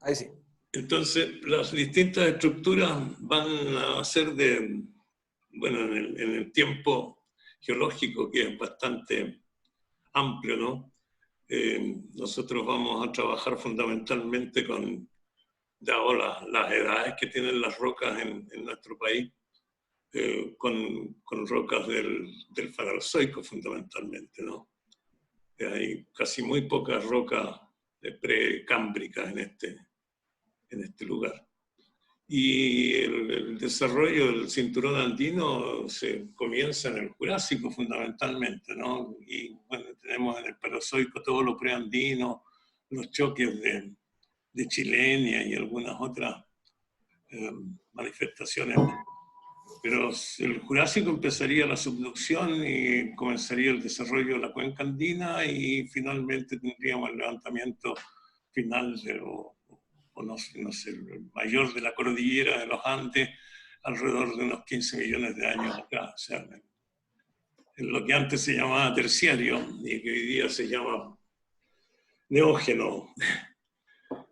Ahí sí. Entonces, las distintas estructuras van a ser de, bueno, en el tiempo geológico, que es bastante amplio, ¿no? Nosotros vamos a trabajar fundamentalmente con, dado las edades que tienen las rocas en nuestro país, con rocas del Paleozoico fundamentalmente, ¿no? Hay casi muy pocas rocas precámbricas en este lugar. Y el desarrollo del cinturón andino se comienza en el Jurásico fundamentalmente, ¿no? Y bueno, tenemos en el Paleozoico todo lo preandino, los choques de Chilenia y algunas otras manifestaciones. Pero el Jurásico empezaría la subducción y comenzaría el desarrollo de la cuenca andina y finalmente tendríamos el levantamiento final o no sé, el mayor de la cordillera de los Andes alrededor de unos 15 millones de años atrás. O sea, en lo que antes se llamaba terciario y que hoy día se llama neógeno.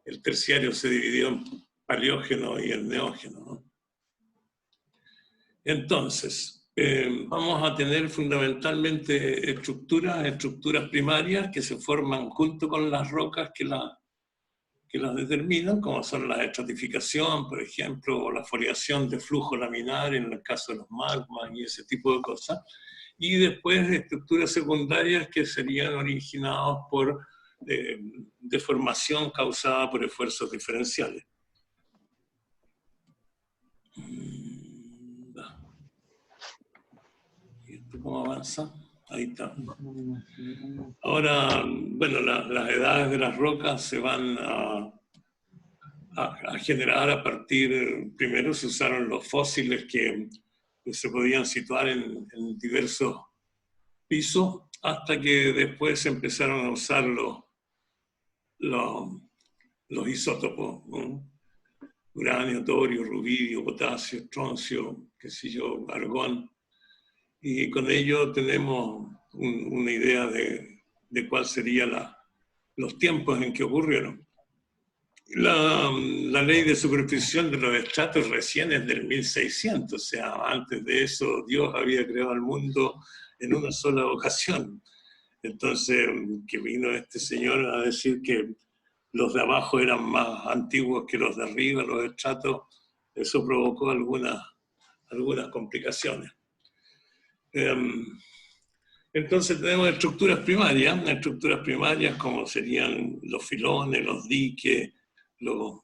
El terciario se dividió en paleógeno y en neógeno, ¿no? Entonces, vamos a tener fundamentalmente estructuras primarias que se forman junto con las rocas que las determinan, como son la estratificación, por ejemplo, o la foliación de flujo laminar en el caso de los magmas y ese tipo de cosas. Y después estructuras secundarias que serían originadas por deformación causada por esfuerzos diferenciales. ¿Y esto cómo avanza? Ahí está. Ahora, bueno, las edades de las rocas se van a generar a partir, primero se usaron los fósiles que se podían situar en diversos pisos, hasta que después se empezaron a usar los isótopos, ¿no? Uranio, torio, rubidio, potasio, estroncio, qué sé yo, argón, y con ello tenemos una idea de cuál serían los tiempos en que ocurrieron. La ley de superposición de los estratos recién es del 1600, o sea, antes de eso Dios había creado el mundo en una sola ocasión. Entonces, que vino este señor a decir que los de abajo eran más antiguos que los de arriba, los estratos, eso provocó algunas complicaciones. Entonces tenemos estructuras primarias como serían los filones, los diques, los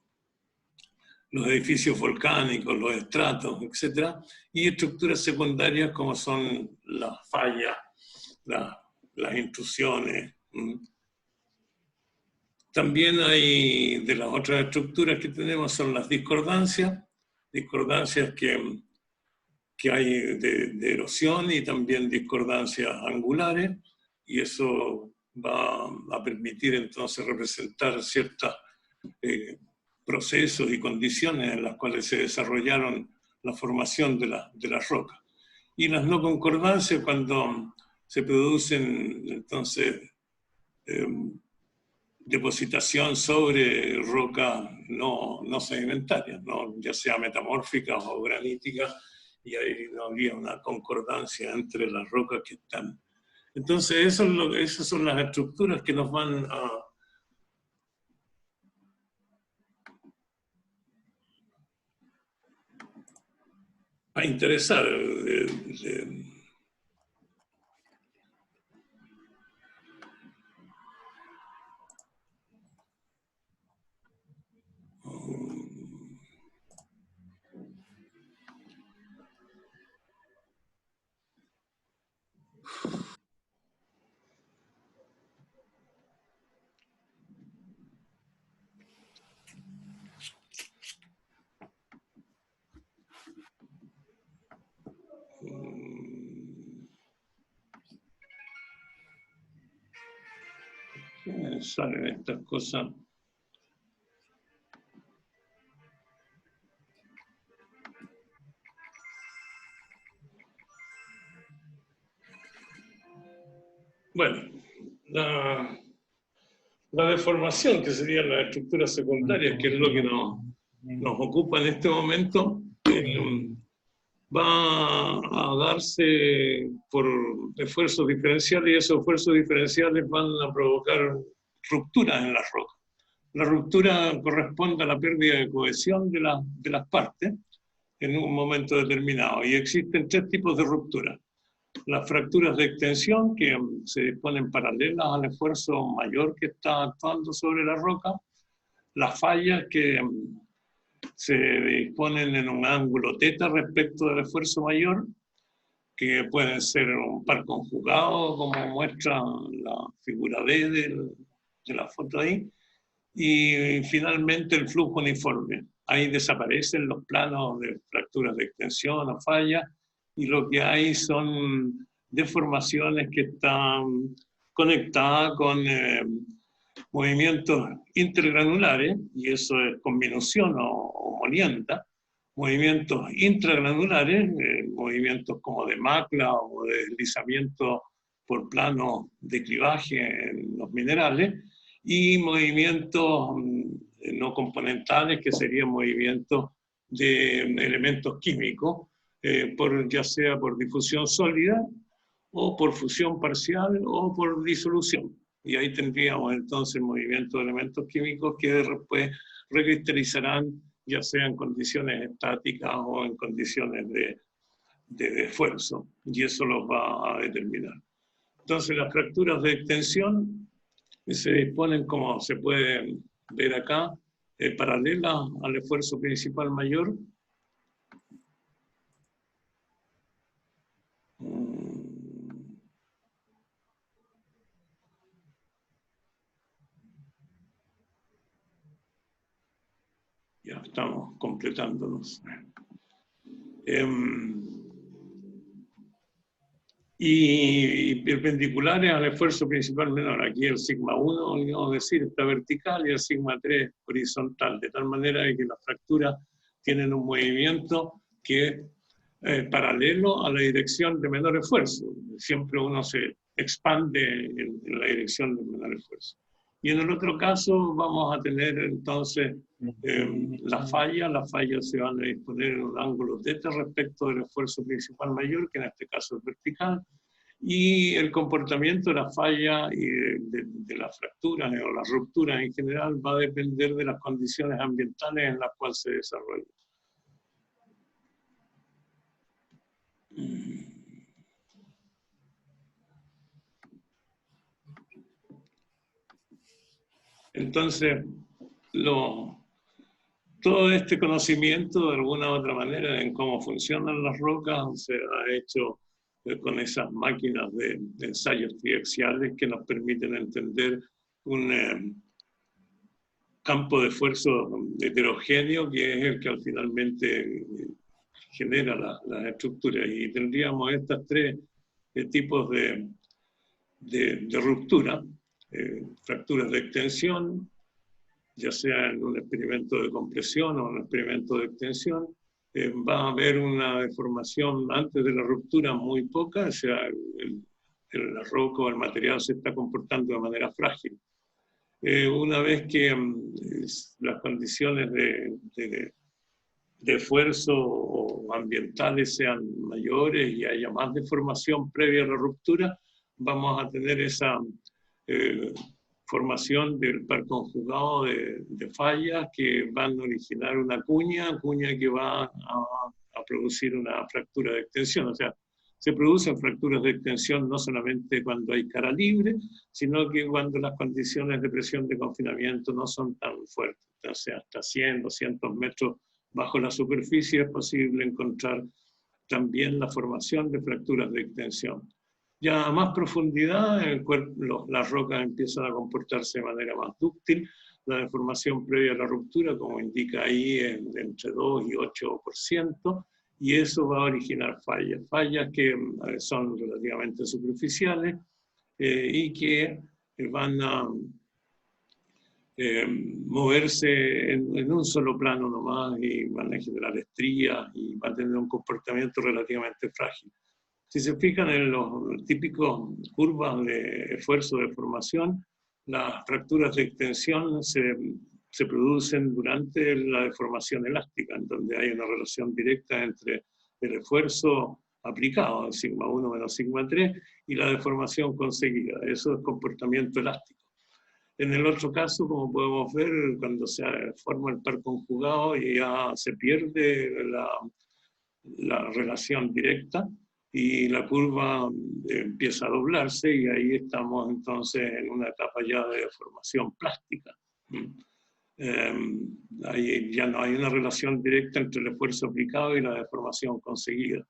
edificios volcánicos, los estratos, etc. Y estructuras secundarias como son las fallas, las intrusiones. También hay, de las otras estructuras que tenemos son las discordancias que hay de erosión y también discordancias angulares, y eso va a permitir entonces representar ciertos procesos y condiciones en las cuales se desarrollaron la formación de las rocas. Y las no concordancias, cuando se producen entonces depositación sobre rocas no sedimentarias, ¿no? Ya sea metamórficas o graníticas, y ahí no habría una concordancia entre las rocas que están. Entonces, esas son las estructuras que nos van a interesar. Salen estas cosas. Bueno, la deformación, que serían las estructuras secundarias, que es lo que nos ocupa en este momento, va a darse por esfuerzos diferenciales, y esos esfuerzos diferenciales van a provocar rupturas en las rocas. La ruptura corresponde a la pérdida de cohesión de las partes en un momento determinado, y existen tres tipos de rupturas. Las fracturas de extensión, que se disponen paralelas al esfuerzo mayor que está actuando sobre la roca; las fallas, que se disponen en un ángulo θ respecto del esfuerzo mayor, que pueden ser un par conjugado, como muestra la figura D de la foto ahí; y finalmente el flujo uniforme. Ahí desaparecen los planos de fracturas de extensión o fallas, y lo que hay son deformaciones que están conectadas con movimientos intergranulares, y eso es conminución o molienda; movimientos intragranulares, movimientos como de macla o de deslizamiento por plano de clivaje en los minerales; y movimientos no componentales, que serían movimientos de elementos químicos, ya sea por difusión sólida, o por fusión parcial, o por disolución. Y ahí tendríamos entonces movimientos de elementos químicos que después recristalizarán, ya sea en condiciones estáticas o en condiciones de esfuerzo, y eso los va a determinar. Entonces las fracturas de extensión se disponen, como se puede ver acá, paralelas al esfuerzo principal mayor. Ya estamos completándonos. Y perpendiculares al esfuerzo principal menor. Aquí el sigma 1, digamos decir, está vertical, y el sigma 3 horizontal, de tal manera que las fracturas tienen un movimiento que es paralelo a la dirección de menor esfuerzo. Siempre uno se expande en la dirección de menor esfuerzo. Y en el otro caso vamos a tener entonces las fallas se van a disponer en un ángulo θ respecto del esfuerzo principal mayor, que en este caso es vertical, y el comportamiento de la falla y de las fracturas o las rupturas en general va a depender de las condiciones ambientales en las cuales se desarrolla. Entonces, todo este conocimiento, de alguna u otra manera, en cómo funcionan las rocas, se ha hecho con esas máquinas de ensayos triaxiales que nos permiten entender un campo de esfuerzo heterogéneo, que es el que finalmente genera las estructuras. Y tendríamos estos tres tipos de ruptura: fracturas de extensión, ya sea en un experimento de compresión o un experimento de extensión. Va a haber una deformación antes de la ruptura muy poca, o sea, la roca o el material se está comportando de manera frágil. Una vez que las condiciones de esfuerzo o ambientales sean mayores y haya más deformación previa a la ruptura, vamos a tener esa formación del par conjugado de fallas que van a originar una cuña que va a producir una fractura de extensión. O sea, se producen fracturas de extensión no solamente cuando hay cara libre, sino que cuando las condiciones de presión de confinamiento no son tan fuertes. Entonces, hasta 100, 200 metros bajo la superficie es posible encontrar también la formación de fracturas de extensión. Ya a más profundidad, las rocas empiezan a comportarse de manera más dúctil. La deformación previa a la ruptura, como indica ahí, es de entre 2 y 8%, y eso va a originar fallas que son relativamente superficiales y que van a moverse en un solo plano nomás, y van a generar estrías y van a tener un comportamiento relativamente frágil. Si se fijan en los típicos curvas de esfuerzo de formación, las fracturas de extensión se producen durante la deformación elástica, en donde hay una relación directa entre el esfuerzo aplicado, sigma 1 menos sigma 3, y la deformación conseguida. Eso es comportamiento elástico. En el otro caso, como podemos ver, cuando se forma el par conjugado ya se pierde la relación directa y la curva empieza a doblarse y ahí estamos entonces en una etapa ya de deformación plástica. Ahí ya no hay una relación directa entre el esfuerzo aplicado y la deformación conseguida.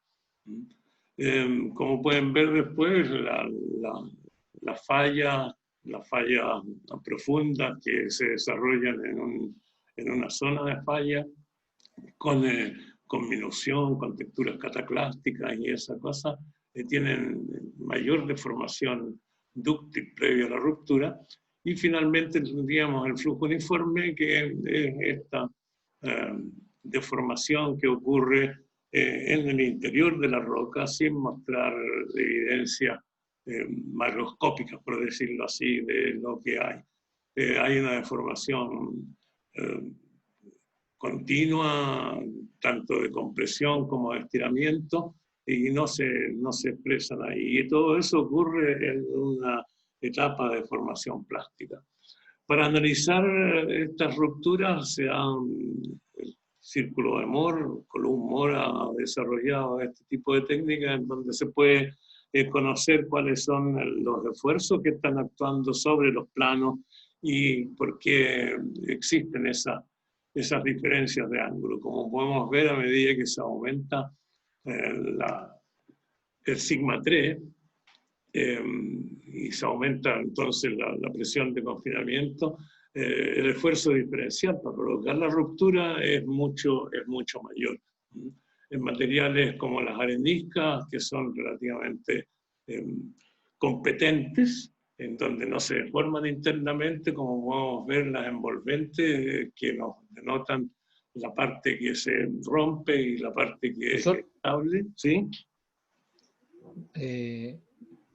Como pueden ver después, las fallas profundas que se desarrollan en una zona de falla con minución, con texturas cataclásticas y esa cosa, tienen mayor deformación dúctil previa a la ruptura. Y finalmente tendríamos el flujo uniforme, que es esta deformación que ocurre en el interior de la roca sin mostrar evidencia macroscópica, por decirlo así, de lo que hay. Hay una deformación continua, tanto de compresión como de estiramiento, y no se expresan ahí. Y todo eso ocurre en una etapa de formación plástica. Para analizar estas rupturas se el círculo de Moore, Colum Moore ha desarrollado este tipo de técnicas en donde se puede conocer cuáles son los esfuerzos que están actuando sobre los planos y por qué existen esas diferencias de ángulo. Como podemos ver, a medida que se aumenta el sigma 3, y se aumenta entonces la presión de confinamiento, el esfuerzo diferencial para provocar la ruptura es mucho mayor. En materiales como las areniscas, que son relativamente competentes, en donde no se deforman internamente, como podemos ver las envolventes que nos denotan la parte que se rompe y la parte que es estable. ¿Sí?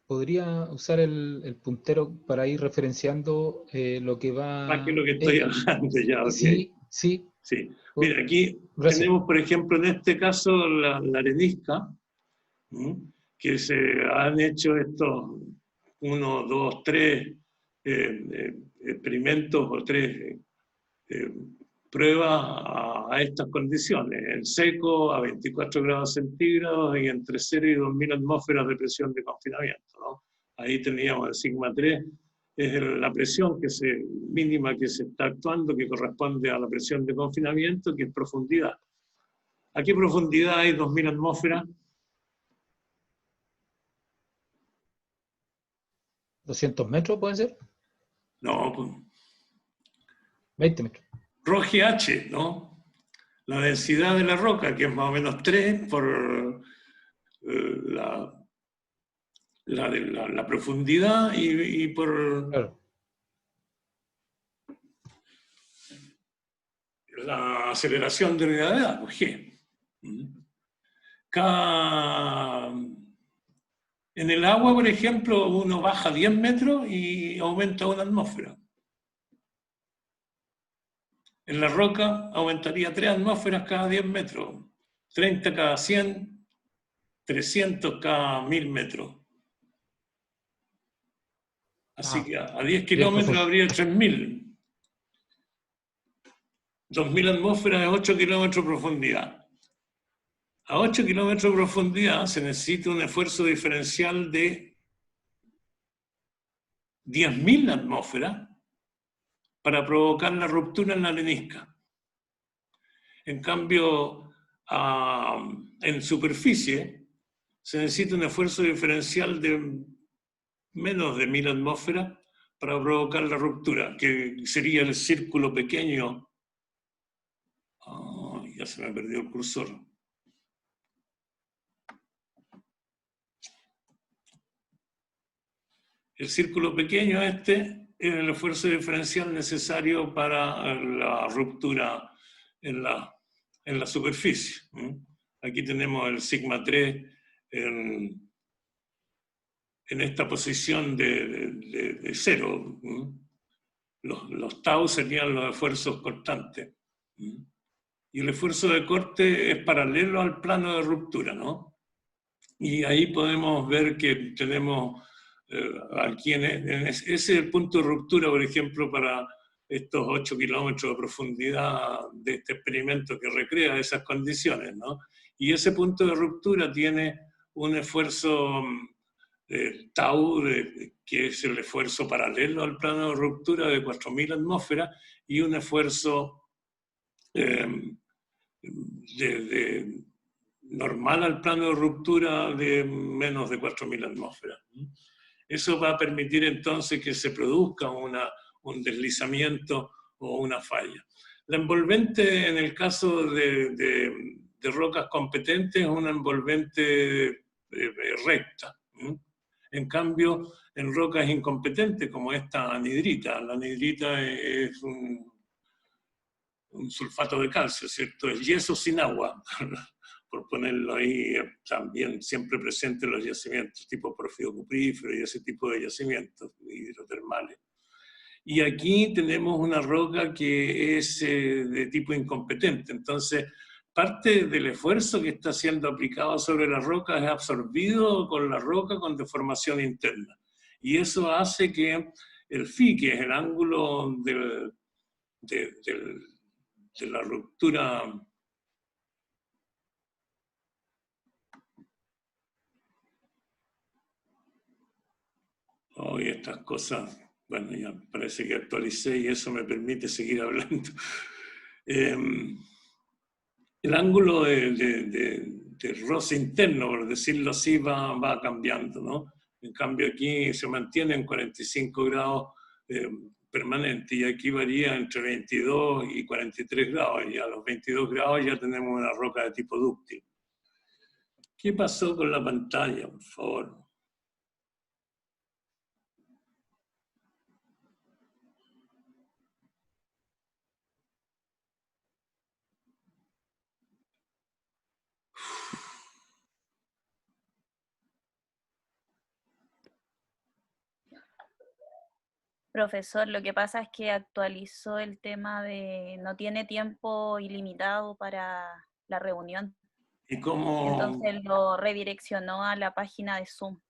¿Podría usar el puntero para ir referenciando lo que va? Aquí lo que estoy hablando ya, ok. Sí, sí. Sí. Mira, aquí Gracias. tenemos, por ejemplo, en este caso la arenisca, que se han hecho estos 1, 2, 3 experimentos o 3 pruebas a estas condiciones, en seco a 24 grados centígrados y entre 0 y 2000 atmósferas de presión de confinamiento, ¿no? Ahí teníamos el sigma 3, es la presión mínima que se está actuando, que corresponde a la presión de confinamiento, que es profundidad. ¿A qué profundidad hay 2000 atmósferas? 200 metros, ¿puede ser? No, pues 20 metros. ρgh, ¿no? La densidad de la roca, que es más o menos 3 por la profundidad y por claro. la aceleración de gravedad, pues G. En el agua, por ejemplo, uno baja 10 metros y aumenta 1 atmósfera. En la roca aumentaría 3 atmósferas cada 10 metros, 30 cada 100, 300 cada 1000 metros. Así que a 10 kilómetros habría 3000. 2000 atmósferas es 8 kilómetros de profundidad. A 8 kilómetros de profundidad se necesita un esfuerzo diferencial de 10.000 atmósferas para provocar la ruptura en la arenisca. En cambio, en superficie se necesita un esfuerzo diferencial de menos de 1000 atmósferas para provocar la ruptura, que sería el círculo pequeño. Ya se me perdió el cursor. El círculo pequeño es el esfuerzo diferencial necesario para la ruptura en la superficie. Aquí tenemos el sigma 3 en esta posición de 0. los tau serían los esfuerzos cortantes. Y el esfuerzo de corte es paralelo al plano de ruptura, ¿no? Y ahí podemos ver que tenemos aquí ese es el punto de ruptura, por ejemplo, para estos 8 kilómetros de profundidad de este experimento que recrea esas condiciones, ¿no? Y ese punto de ruptura tiene un esfuerzo tau, que es el esfuerzo paralelo al plano de ruptura de 4.000 atmósferas, y un esfuerzo normal al plano de ruptura de menos de 4.000 atmósferas. Eso va a permitir entonces que se produzca un deslizamiento o una falla. La envolvente, en el caso de rocas competentes, es una envolvente recta. En cambio, en rocas incompetentes, como esta anhidrita, la anhidrita es un sulfato de calcio, ¿cierto? Es yeso sin agua, por ponerlo ahí, también siempre presente en los yacimientos tipo porfido cuprífero y ese tipo de yacimientos hidrotermales. Y aquí tenemos una roca que es de tipo incompetente, entonces parte del esfuerzo que está siendo aplicado sobre la roca es absorbido con la roca con deformación interna. Y eso hace que el phi, que es el ángulo de la ruptura y estas cosas, bueno, ya parece que actualicé y eso me permite seguir hablando. El ángulo de roce interno, por decirlo así, va cambiando, ¿no? En cambio aquí se mantiene en 45 grados permanente, y aquí varía entre 22 y 43 grados, y a los 22 grados ya tenemos una roca de tipo dúctil. ¿Qué pasó con la pantalla, por favor? Profesor, lo que pasa es que actualizó el tema de no tiene tiempo ilimitado para la reunión. ¿Y cómo? Entonces lo redireccionó a la página de Zoom.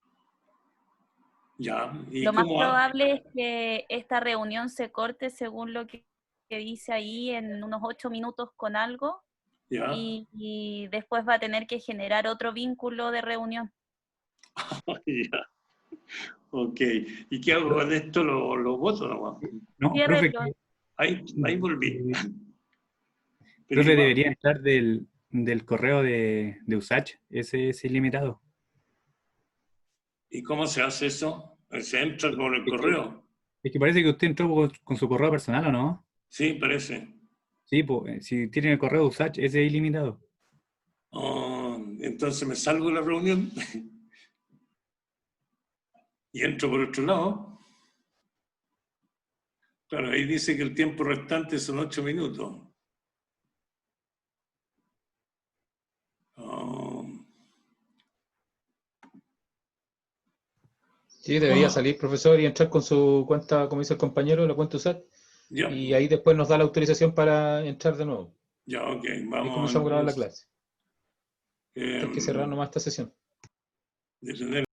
Ya. ¿Y lo más cómo? probable es que esta reunión se corte según lo que dice ahí en unos 8 minutos con algo. Ya. Y después va a tener que generar otro vínculo de reunión. Ya. Ok. ¿Y qué hago con esto? ¿Lo voto nomás? No, profe, Ahí volví. Profe, debería entrar del correo de USACH, ese es ilimitado. ¿Y cómo se hace eso? ¿Se entra con el correo? Es que parece que usted entró con su correo personal, ¿o no? Sí, parece. Sí, pues, si tiene el correo de USACH, ese es ilimitado. Entonces me salgo de la reunión y entro por otro lado. Claro, ahí dice que el tiempo restante son 8 minutos. Sí, debería salir, profesor, y entrar con su cuenta, como dice el compañero, la cuenta USAT. Ya. Y ahí después nos da la autorización para entrar de nuevo. Ya, ok. Y comenzamos a grabar la clase. Hay que cerrar nomás esta sesión. De tener